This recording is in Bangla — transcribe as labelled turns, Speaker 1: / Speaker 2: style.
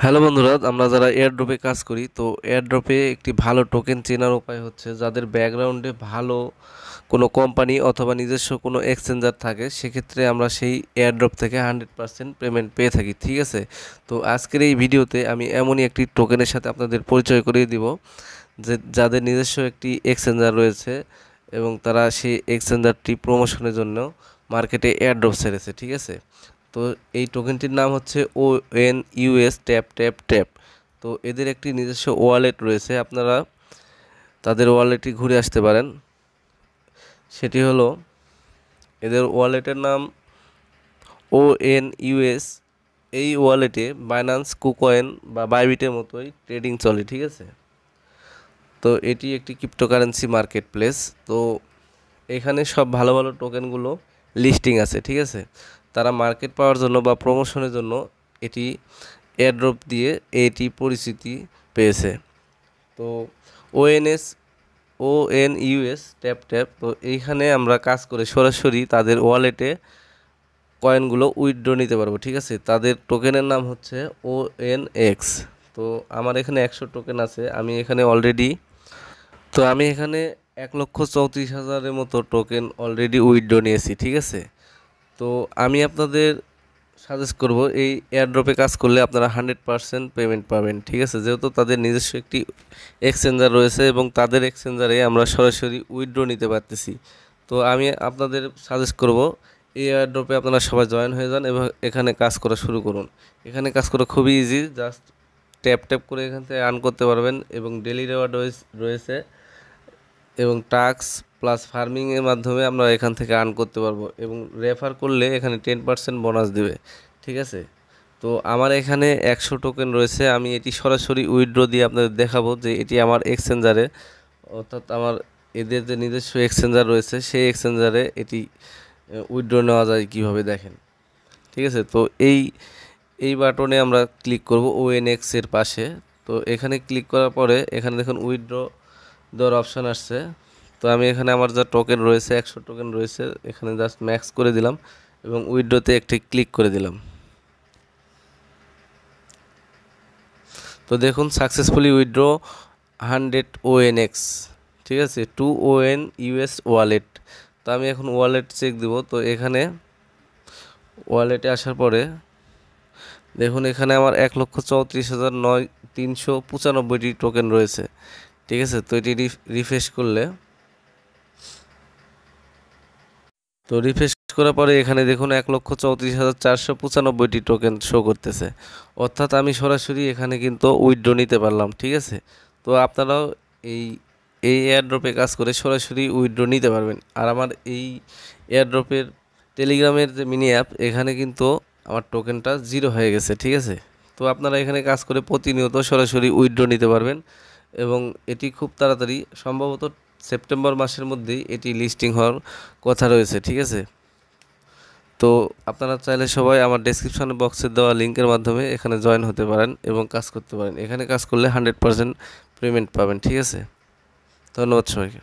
Speaker 1: হ্যালো বন্ধুরা, আমরা যারা এয়ারড্রপে কাজ করি তো এয়ারড্রপে একটি ভালো টোকেন চেনার উপায় হচ্ছে যাদের ব্যাকগ্রাউন্ডে ভালো কোনো কোম্পানি অথবা নিজস্ব কোনো এক্সচেঞ্জার থাকে, সেক্ষেত্রে আমরা সেই এয়ারড্রপ থেকে 100% পেমেন্ট পেয়ে থাকি। ঠিক আছে, তো আজকের এই ভিডিওতে আমি এমনই একটি টোকেনের সাথে আপনাদের পরিচয় করিয়ে দিব যে যাদের নিজস্ব একটি এক্সচেঞ্জার রয়েছে এবং তারা সেই এক্সচেঞ্জারটি প্রমোশনের জন্য মার্কেটে এয়ারড্রপ ছেড়েছে। ঠিক আছে, তো এই টোকেনটির নাম হচ্ছে ONUS ট্যাপ ট্যাপ ট্যাপ। তো এদের একটি নিজস্ব ওয়ালেট রয়েছে, আপনারা তাদের ওয়ালেটটি ঘুরে আসতে পারেন। সেটি হলো, এদের ওয়ালেটের নাম ONUS। এই ওয়ালেটে বাইন্যান্স, কুকয়েন বা বাইবিটের মতোই ট্রেডিং চলে। ঠিক আছে, তো এটি একটি ক্রিপ্টোকারেন্সি মার্কেট প্লেস। তো এখানে সব ভালো ভালো টোকেনগুলো লিস্টিং আছে। ঠিক আছে, তারা মার্কেট পাওয়ার জন্য বা প্রমোশনের জন্য এটি এয়ারড্রপ দিয়ে এটি পরিচিতি পেয়েছে। তো ONUS ট্যাপ ট্যাপ, তো এইখানে আমরা কাজ করে সরাসরি তাদের ওয়ালেটে কয়েনগুলো উইথড্র নিতে পারবো। ঠিক আছে, তাদের টোকেনের নাম হচ্ছে ONX। তো আমার এখানে 100 টোকেন আছে, আমি এখানে 1,34,000-এর মতো টোকেন অলরেডি উইথড্র নিয়েছি। ঠিক আছে, তো আমি আপনাদের সাজেস্ট করব এই এয়ারড্রপে কাজ করলে আপনারা 100% পেমেন্ট পাবেন। ঠিক আছে, যেহেতু তাদের নিজস্ব একটি এক্সচেঞ্জার রয়েছে এবং তাদের এক্সচেঞ্জারে আমরা সরাসরি উইথড্র নিতে পারতেছি। তো আমি আপনাদের সাজেস্ট করব এই এয়ারড্রপে আপনারা সবাই জয়েন হয়ে যান এবং এখানে কাজ করা শুরু করুন। এখানে কাজ করা খুবই ইজি, জাস্ট ট্যাপ ট্যাপ করে এখান থেকে আর্ন করতে পারবেন এবং ডেলি রিওয়ার্ড রয়েছে এবং টাস্ক প্লাস ফার্মিংয়ের মাধ্যমে আমরা এখান থেকে আর্ন করতে পারবো এবং রেফার করলে এখানে 10% বোনাস দেবে। ঠিক আছে, তো আমার এখানে 100 টোকেন রয়েছে, আমি এটি সরাসরি উইথড্র দিয়ে আপনাদের দেখাবো যে এটি আমার এক্সচেঞ্জারে, অর্থাৎ আমার এদের যে নিজস্ব এক্সচেঞ্জার রয়েছে সেই এক্সচেঞ্জারে এটি উইথড্র নেওয়া যায় কীভাবে, দেখেন। ঠিক আছে, তো এই এই বাটনে আমরা ক্লিক করব ONX এর পাশে। তো এখানে ক্লিক করার পরে এখানে দেখুন উইথড্র দেওয়ার অপশান আসছে। তো আমি এখানে আমার যা টোকেন রয়েছে 100 টোকেন রয়েছে, এখানে জাস্ট ম্যাক্স করে দিলাম এবং উইথড্রতে একটি ক্লিক করে দিলাম। তো দেখুন সাকসেসফুলি উইথড্র 100 ONX। ঠিক আছে, 2 ONUS ওয়ালেট। তো আমি এখন ওয়ালেট চেক দিব। তো এখানে ওয়ালেটে আসার পরে দেখুন এখানে আমার 1,34,395টি টোকেন রয়েছে। ঠিক আছে, তো এটি রিফ্রেশ করলে, তো রিফ্রেশ করার পরে এখানে দেখুন 1,34,495টি টোকেন শো করতেছে, অর্থাৎ আমি সরাসরি এখানে কিন্তু উইথড্র নিতে পারলাম। ঠিক আছে, তো আপনারাও এই এই এয়ারড্রপে কাজ করে সরাসরি উইথড্র নিতে পারবেন। আর আমার এই এয়ারড্রপের টেলিগ্রামের যে মিনি অ্যাপ, এখানে কিন্তু আমার টোকেনটা 0 হয়ে গেছে। ঠিক আছে, তো আপনারা এখানে কাজ করে প্রতিনিয়ত সরাসরি উইথড্র নিতে পারবেন এবং এটি খুব তাড়াতাড়ি, সম্ভবত সেপ্টেম্বর মাসের মধ্যেই এটি লিস্টিং হওয়ার কথা রয়েছে। ঠিক আছে, তো আপনারা চাইলে সবাই আমার ডেসক্রিপশন বক্সে দেওয়া লিঙ্কের মাধ্যমে এখানে জয়েন হতে পারেন এবং কাজ করতে পারেন। এখানে কাজ করলে 100% পেমেন্ট পাবেন। ঠিক আছে, ধন্যবাদ সবাইকে।